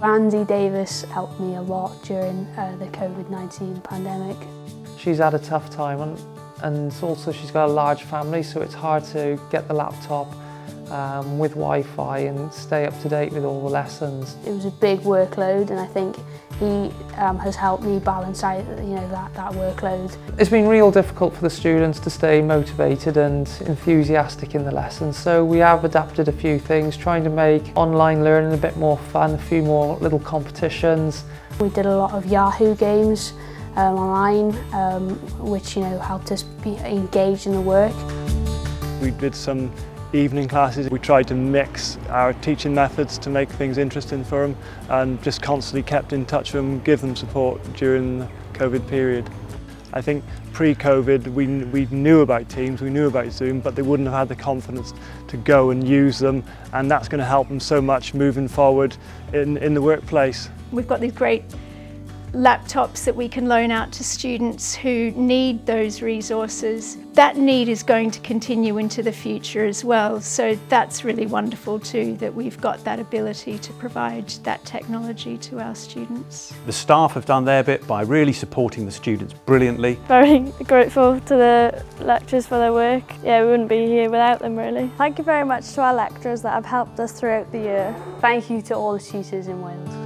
Andy Davis helped me a lot during the COVID-19 pandemic. She's had a tough time and also she's got a large family, so it's hard to get the laptop with Wi-Fi and stay up to date with all the lessons. It was a big workload, and I think he has helped me balance out that workload. It's been real difficult for the students to stay motivated and enthusiastic in the lessons, so we have adapted a few things, trying to make online learning a bit more fun, a few more little competitions. We did a lot of Yahoo games online, which helped us be engaged in the work. We did some evening classes. We tried to mix our teaching methods to make things interesting for them, and just constantly kept in touch with them, give them support during the COVID period. I think pre-COVID we knew about Teams, we knew about Zoom, but they wouldn't have had the confidence to go and use them, and that's going to help them so much moving forward in the workplace. We've got these great laptops that we can loan out to students who need those resources. That need is going to continue into the future as well, so that's really wonderful too, that we've got that ability to provide that technology to our students. The staff have done their bit by really supporting the students brilliantly. Very grateful to the lecturers for their work. Yeah, we wouldn't be here without them really. Thank you very much to our lecturers that have helped us throughout the year. Thank you to all the tutors in Wales.